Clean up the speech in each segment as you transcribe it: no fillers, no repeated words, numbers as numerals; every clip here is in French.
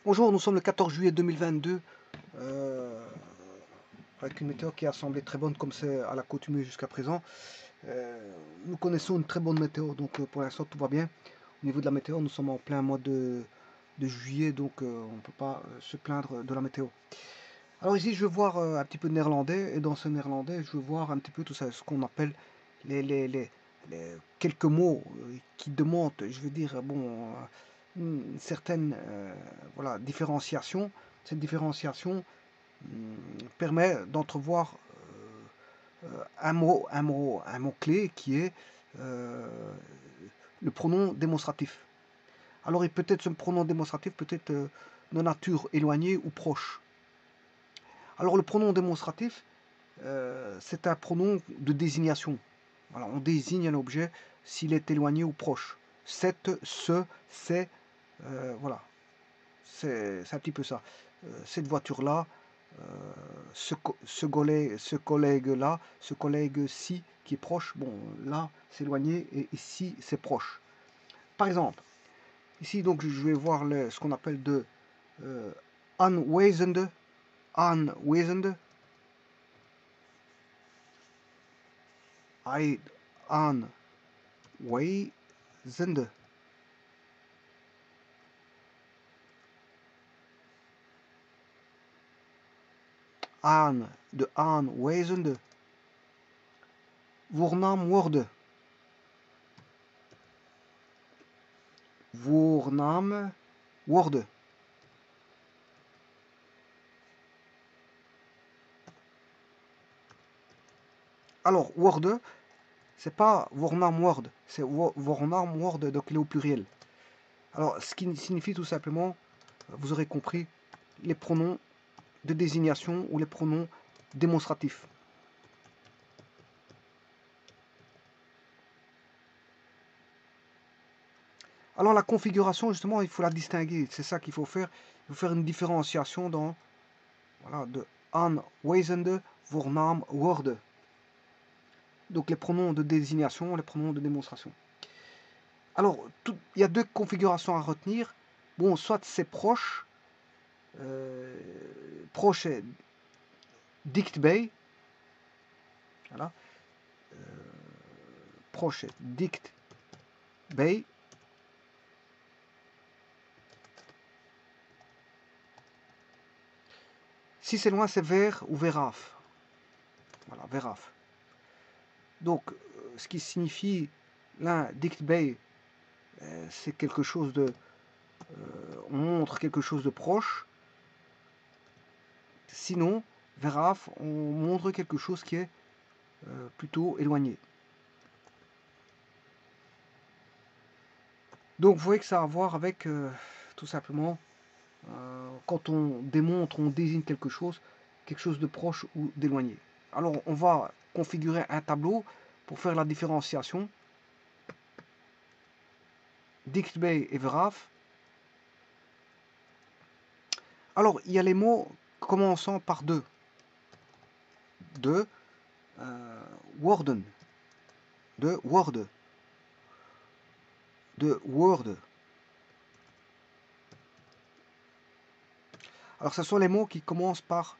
Bonjour, nous sommes le 14 juillet 2022, euh, avec une météo qui a semblé très bonne comme c'est à l'accoutumée jusqu'à présent. Nous connaissons une très bonne météo, donc pour l'instant tout va bien. Au niveau de la météo, nous sommes en plein mois de juillet, donc on ne peut pas se plaindre de la météo. Alors ici, je veux voir un petit peu de néerlandais, et dans ce néerlandais, je veux voir un petit peu tout ça, ce qu'on appelle les, les, les- quelques mots qui demandent, je veux dire, bon, une certaine voilà, différenciation. Cette différenciation permet d'entrevoir un mot clé qui est euh, le pronom démonstratif. Alors, il peut être ce pronom démonstratif peut être de nature éloignée ou proche. Alors, le pronom démonstratif, c'est un pronom de désignation. Voilà, on désigne un objet s'il est éloigné ou proche. Cette, ce, c'est, voilà, c'est un petit peu ça. Cette voiture-là, ce collègue-là, ce collègue-ci qui est proche, bon, là, c'est éloigné et ici, c'est proche. Par exemple, ici, donc, je vais voir ce qu'on appelle de anwesende, anwesende, anwesende. De aanwezende. Voornaam worden. Voornaam worden. Alors, worden, c'est pas voornaam worden, c'est voornaam worden, donc il est au pluriel. Alors, ce qui signifie tout simplement, vous aurez compris, les pronoms de désignation ou les pronoms démonstratifs. Alors la configuration, justement, il faut la distinguer. C'est ça qu'il faut faire. Il faut faire une différenciation dans voilà, de aanwezende, voornaam worden. Donc les pronoms de désignation, les pronoms de démonstration. Alors, il y a deux configurations à retenir. Bon, soit c'est proche, proche est dichtbij, voilà, proche est dichtbij. Si c'est loin, c'est vers ou veraf. Voilà, veraf. Donc, ce qui signifie l'un dichtbij, c'est quelque chose de, on montre quelque chose de proche. Sinon, veraf, on montre quelque chose qui est plutôt éloigné. Donc, vous voyez que ça a à voir avec, tout simplement, quand on démontre, on désigne quelque chose de proche ou d'éloigné. Alors, on va configurer un tableau pour faire la différenciation. Dichtbij et veraf. Alors, il y a les mots commençant par deux. De worden. De word. De word. Alors, ce sont les mots qui commencent par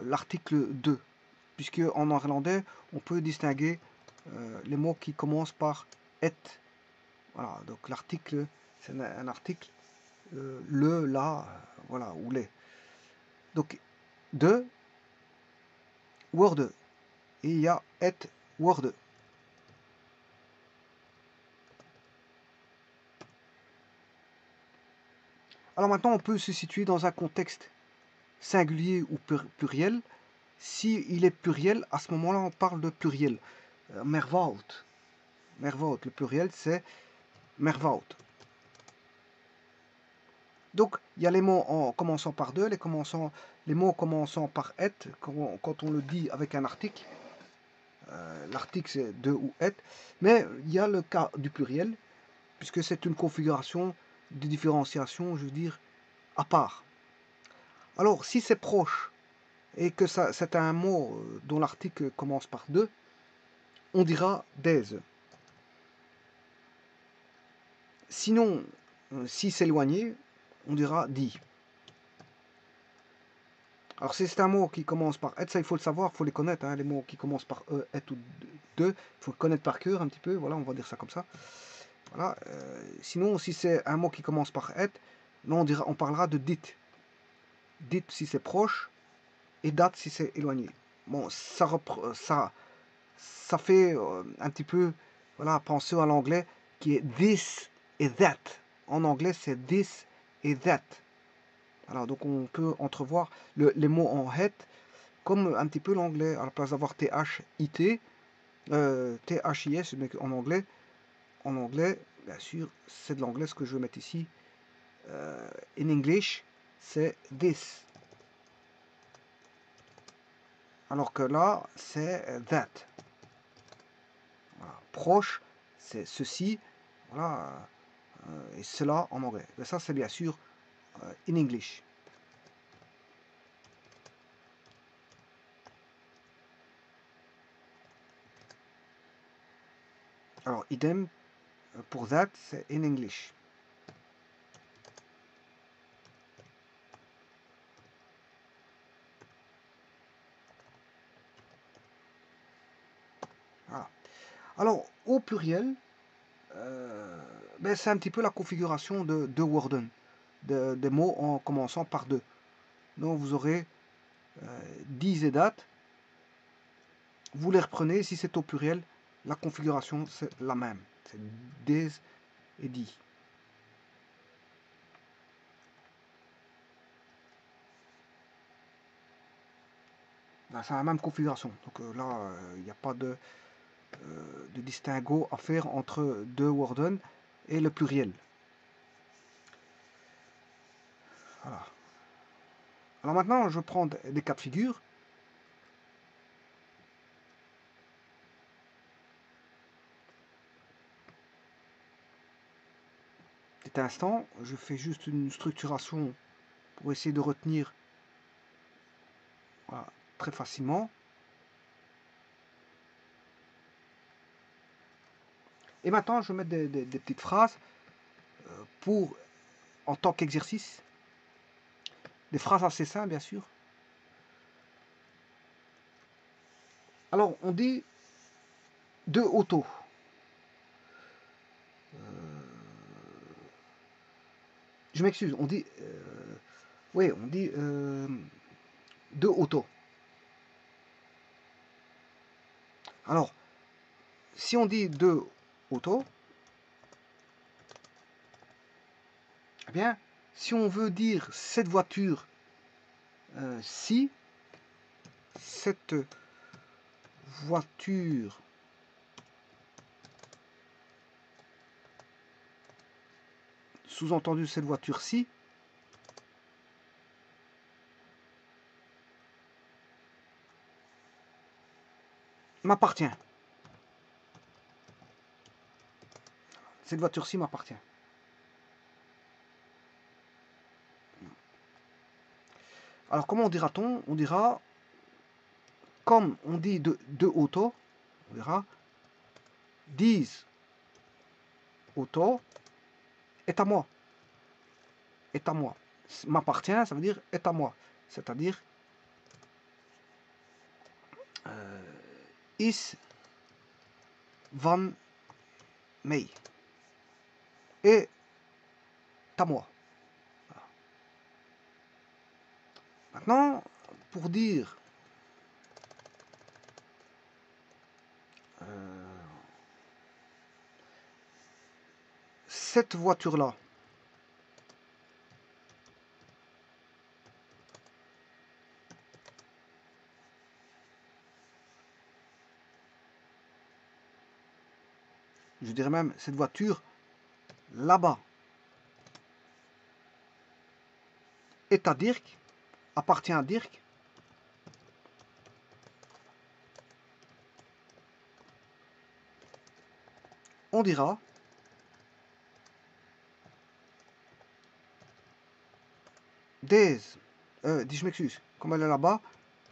l'article 2. Puisque en néerlandais, on peut distinguer les mots qui commencent par et. Voilà, donc l'article, c'est un article, le, la, voilà, ou les. Donc, de, word, et il y a et, word. Alors maintenant, on peut se situer dans un contexte singulier ou pluriel. Si il est pluriel, à ce moment-là, on parle de pluriel. Merwoud. Merwoud, le pluriel, c'est merwoud. Donc, il y a les mots en commençant par deux, les mots commençant par et, quand on le dit avec un article. L'article, c'est de ou et. Mais il y a le cas du pluriel, puisque c'est une configuration de différenciation, je veux dire, à part. Alors, si c'est proche, et que c'est un mot dont l'article commence par deux, on dira des. Sinon, si c'est éloigné, on dira dit. Alors si c'est un mot qui commence par et, ça il faut le savoir, il faut les connaître, hein, les mots qui commencent par et ou de, il faut le connaître par cœur un petit peu, voilà, on va dire ça comme ça. Voilà. Sinon, si c'est un mot qui commence par et, là on parlera de dit. Dit si c'est proche et date si c'est éloigné. Bon, ça fait un petit peu, voilà, penser à l'anglais qui est this et that. En anglais, c'est this et that. Alors, donc on peut entrevoir les mots en het comme un petit peu l'anglais. À la place d'avoir T-H-I-T, T-H-I-S, mais en anglais, bien sûr, c'est de l'anglais ce que je vais mettre ici. In English, c'est this. Alors que là, c'est that. Voilà. Proche, c'est ceci. Voilà. Et cela en anglais. Mais ça, c'est bien sûr in English. Alors, idem pour that, c'est in English. Voilà. Alors, au pluriel, ben, c'est un petit peu la configuration de Worden, des mots en commençant par deux. Donc, vous aurez 10 et date. Vous les reprenez, si c'est au pluriel, la configuration c'est la même. C'est des et dit. C'est la même configuration. Donc là, il n'y a pas de distinguo à faire entre deux Worden et le pluriel. Voilà. Alors maintenant, je prends des cas de figure. Cet instant, je fais juste une structuration pour essayer de retenir, voilà, très facilement. Et maintenant, je vais mettre des petites phrases pour, en tant qu'exercice, des phrases assez simples, bien sûr. Alors, on dit deux autos. Je m'excuse, on dit... oui, on dit deux autos. Alors, si on dit deux autos, eh bien, si on veut dire cette voiture, si cette voiture sous-entendu cette voiture-ci m'appartient. Cette voiture-ci m'appartient. Alors comment dira-t-on? On dira, comme on dit deux autos, on dira 10 autos est à moi. Est à moi. M'appartient, ça veut dire est à moi. C'est-à-dire is van mij. Est à moi. Voilà. Maintenant, pour dire cette voiture-là, je dirais même cette voiture là-bas est à Dirk, appartient à Dirk. On dira je m'excuse, comme elle est là-bas,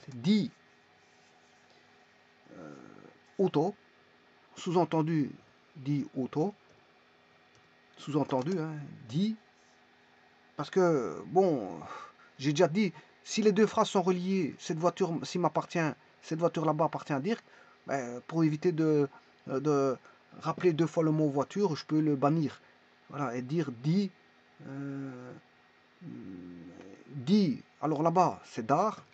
c'est dit auto, sous-entendu dit auto, sous-entendu, hein, dit, parce que, bon, j'ai déjà dit, Si les deux phrases sont reliées, cette voiture ci m'appartient, cette voiture là-bas appartient à Dirk, ben, pour éviter de rappeler deux fois le mot voiture, je peux le bannir. Voilà, et dire dit, euh, dit, alors là-bas c'est dar,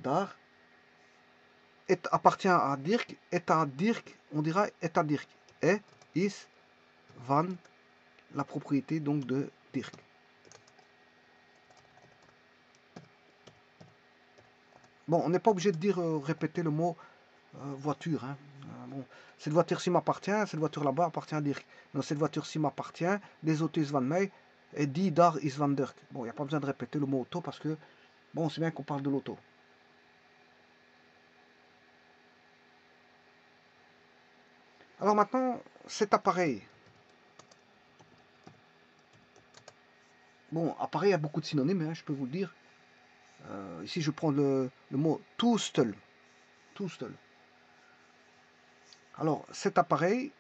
dar, est appartient à Dirk, est à Dirk, on dira est à Dirk, et is van, la propriété donc de Dirk. Bon, on n'est pas obligé de dire répéter le mot voiture. Hein. Bon, cette voiture-ci m'appartient, cette voiture là-bas appartient à Dirk. Donc cette voiture-ci m'appartient, des autos is van mij, et die daar is van Dirk. Bon, il n'y a pas besoin de répéter le mot auto parce que, bon, c'est bien qu'on parle de l'auto. Alors maintenant, cet appareil. Bon, appareil a beaucoup de synonymes, hein, je peux vous le dire. Ici, je prends le mot toestel. Toestel. Alors, cet appareil,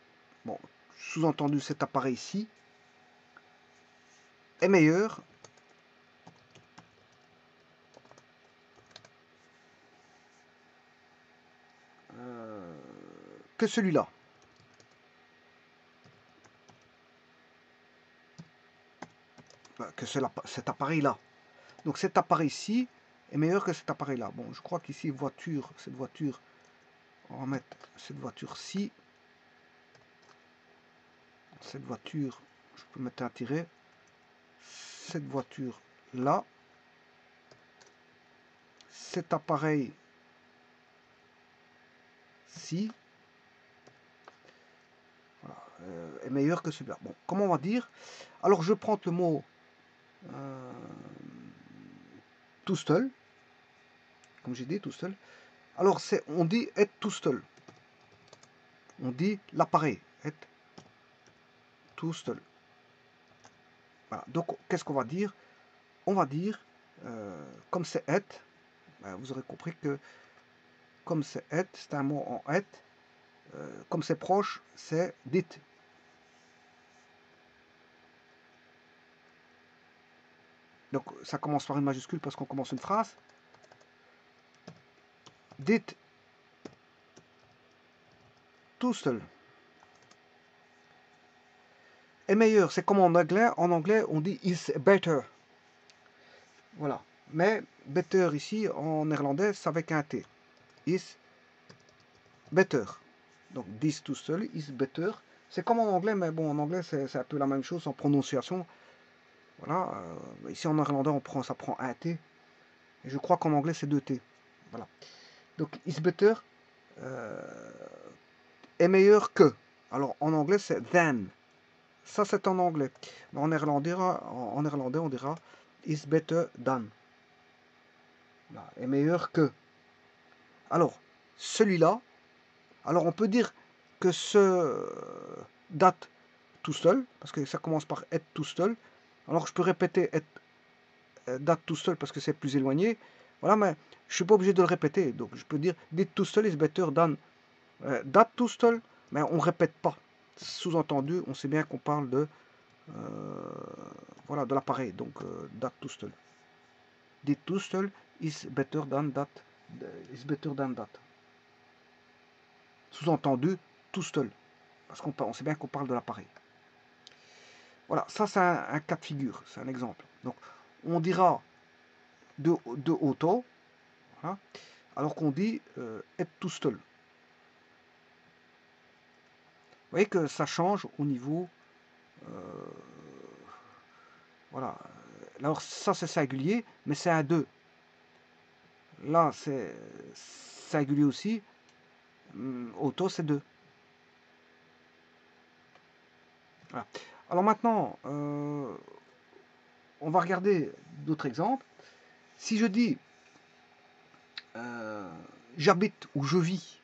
bon, sous-entendu cet appareil-ci, est meilleur que celui-là. Que cet appareil-là. Donc cet appareil-ci est meilleur que cet appareil-là. Bon, je crois qu'ici, voiture, cette voiture, on va mettre cette voiture-ci. Cette voiture, je peux mettre un tiret. Cette voiture-là. Cet appareil-ci. Voilà, est meilleur que celui-là. Bon, comment on va dire? Alors, je prends le mot tout seul. Comme j'ai dit, tout seul. Alors, on dit être tout seul. On dit l'appareil, être tout seul. Voilà. Donc, qu'est-ce qu'on va dire? On va dire, comme c'est être, ben, vous aurez compris que comme c'est être, c'est un mot en être. Comme c'est proche, c'est dit. Donc, ça commence par une majuscule parce qu'on commence une phrase. Dit tout seul. Est meilleur, c'est comme en anglais. En anglais, on dit is better. Voilà. Mais better ici, en néerlandais, c'est avec un T. Is better. Donc, this tout seul, is better. C'est comme en anglais, mais bon, en anglais, c'est un peu la même chose en prononciation. Voilà. Ici, en néerlandais, ça prend un T. Et je crois qu'en anglais, c'est deux T. Voilà. Donc, is better est meilleur que. Alors, en anglais, c'est than. Ça, c'est en anglais. Mais en néerlandais, on dira is better than. Là, est meilleur que. Alors, celui-là, alors on peut dire que ce date tout seul, parce que ça commence par être tout seul. Alors, je peux répéter être date tout seul parce que c'est plus éloigné. Voilà, mais je suis pas obligé de le répéter. Donc, je peux dire dit tout seul is better than date tout seul, mais on répète pas. Sous-entendu, on sait bien qu'on parle de voilà, de l'appareil. Donc, date tout seul. Dit tout seul is better than that. Is better than that. Sous-entendu, tout seul. Parce qu'on sait bien qu'on parle de l'appareil. Voilà, ça c'est un cas de figure, c'est un exemple. Donc, on dira de auto, voilà, alors qu'on dit être tout seul. Vous voyez que ça change au niveau... voilà. Alors ça c'est singulier, mais c'est un 2. Là c'est singulier aussi. Auto c'est 2. Voilà. Alors maintenant, on va regarder d'autres exemples. Si je dis j'habite ou je vis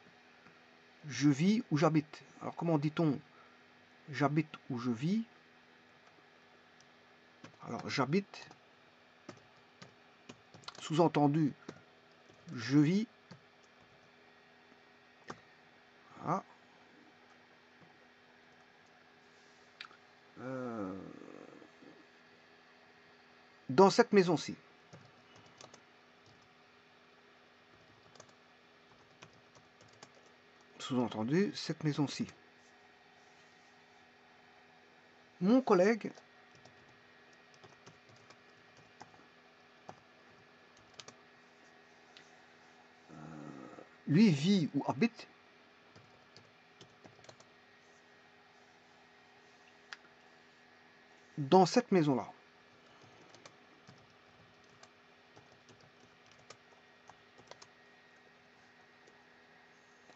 ou j'habite. Alors comment dit-on j'habite ou je vis? Alors j'habite, sous-entendu je vis. Voilà. dans cette maison-ci. Sous-entendu, cette maison-ci. Mon collègue lui vit ou habite dans cette maison-là.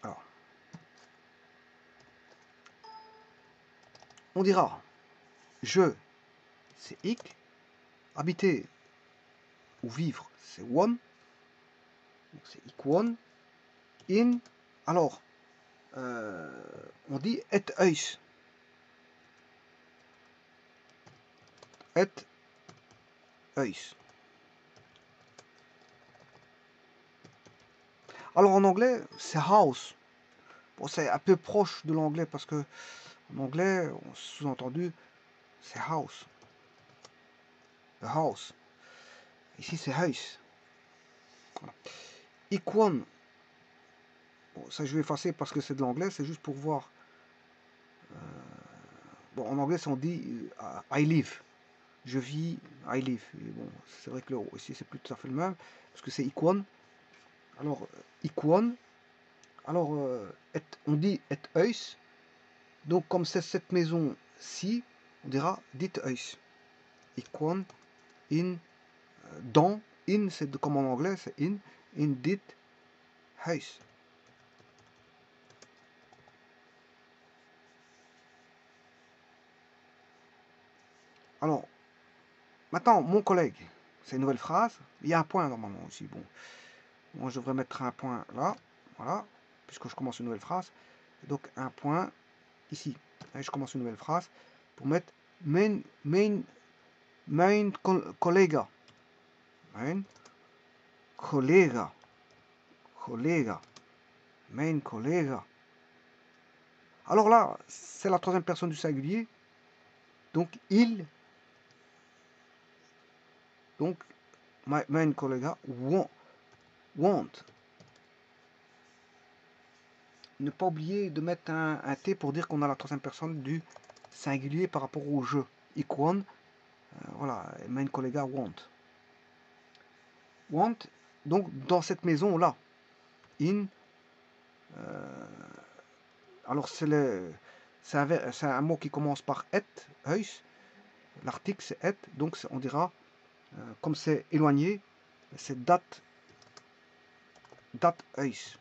Alors, on dira je, c'est ik, habiter ou vivre, c'est won, c'est ikwon, in, alors, on dit et huis. Et huis. Alors en anglais, c'est house. Bon, c'est un peu proche de l'anglais parce que en anglais, sous-entendu, c'est house. The house. Ici, c'est huis. Voilà. Ikwon. Bon, ça, je vais effacer parce que c'est de l'anglais, c'est juste pour voir. Bon, en anglais, on dit I live. Je vis, I live. Et bon, c'est vrai que ici, c'est plus tout à fait le même, parce que c'est ikwon. Alors, ikwon. Alors, on dit et huis. Donc, comme c'est cette maison-ci, on dira dit huis. Ikwon, in, dans, in, c'est comme en anglais, c'est in dit huis. Alors, maintenant, mon collègue, c'est une nouvelle phrase. Il y a un point normalement aussi. Bon, moi je devrais mettre un point là, voilà, puisque je commence une nouvelle phrase. Donc un point ici. Et je commence une nouvelle phrase pour mettre mein collega. Mein collega. Collega. Mein collega. Alors là, c'est la troisième personne du singulier. Donc il. Donc mein collega want. Ne pas oublier de mettre un T pour dire qu'on a la troisième personne du singulier par rapport au je. Ikwon, voilà, mein collega want. Want, donc dans cette maison-là. In, alors c'est un mot qui commence par et, huis. L'article c'est et, donc on dira, comme c'est éloigné, c'est dat huis.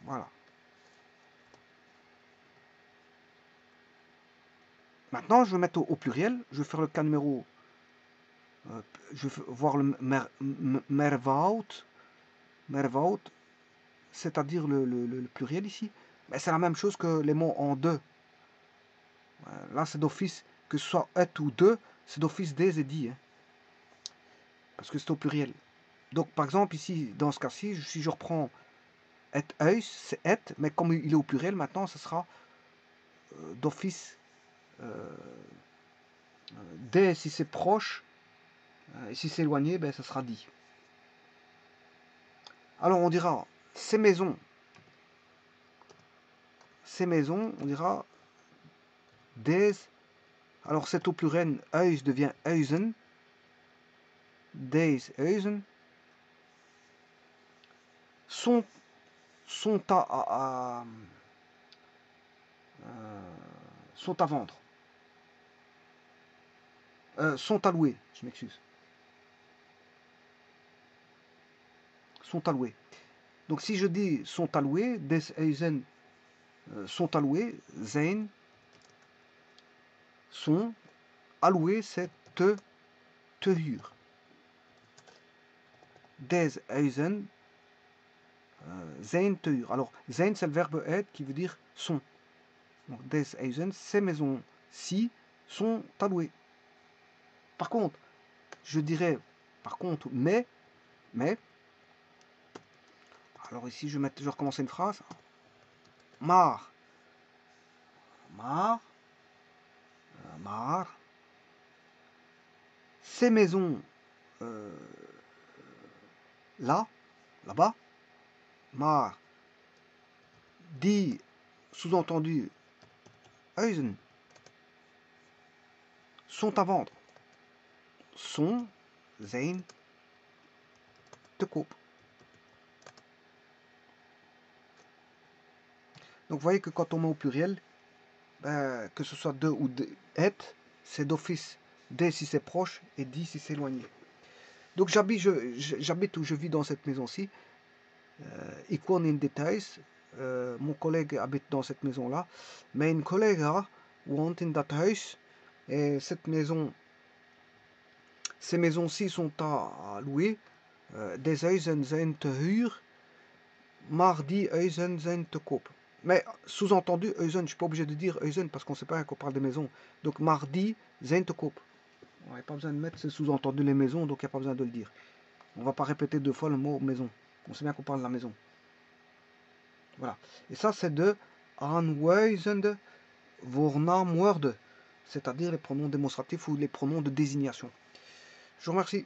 Voilà. Maintenant, je vais mettre au pluriel. Je vais faire le cas numéro. Je vais voir le mervoud. Mervoud, c'est-à-dire le pluriel ici. Mais c'est la même chose que les mots en deux. Là, c'est d'office, que ce soit et ou deux, c'est d'office des et dit. Hein, parce que c'est au pluriel. Donc, par exemple, ici, dans ce cas-ci, si je reprends et huis, c'est et, mais comme il est au pluriel, maintenant, ce sera d'office des si c'est proche, et si c'est éloigné, ben, ça sera dit. Alors, on dira ces maisons, on dira des. Alors, c'est au pluriel, huis devient huizen, des huizen, sont à vendre. Sont à louer, je m'excuse. Sont à louer. Donc si je dis sont à louer, des huizen sont à louer, zijn sont alloués, c'est te huur. Des huizen zijn te huur. Alors, zijn c'est le verbe être qui veut dire sont. Donc, des huizen, ces maisons-ci sont allouées. Par contre, je dirais, mais, alors ici, je vais recommencer une phrase. Maar, ces maisons là, là-bas, maar die, sous-entendu, huizen sont à vendre, zijn te koop. Donc vous voyez que quand on met au pluriel, que ce soit de ou et, c'est d'office des si c'est proche et die si c'est éloigné. Donc j'habite ou je vis dans cette maison-ci. Ik woon in dit huis. Mon collègue habite dans cette maison-là. Mijn collega woont in dat huis. Et cette maison, ces maisons-ci sont à louer. Des huizen zijn te huur. Maar die huizen zijn te koop. Mais sous-entendu, huizen, je ne suis pas obligé de dire huizen parce qu'on ne sait pas qu'on parle des maisons. Donc mardi, zijn te koop. On n'a pas besoin de mettre ce sous-entendu les maisons, donc il n'y a pas besoin de le dire. On ne va pas répéter 2 fois le mot maison. On sait bien qu'on parle de la maison. Voilà. Et ça, c'est de aanwijzende voornaamwoorden, c'est-à-dire les pronoms démonstratifs ou les pronoms de désignation. Je vous remercie.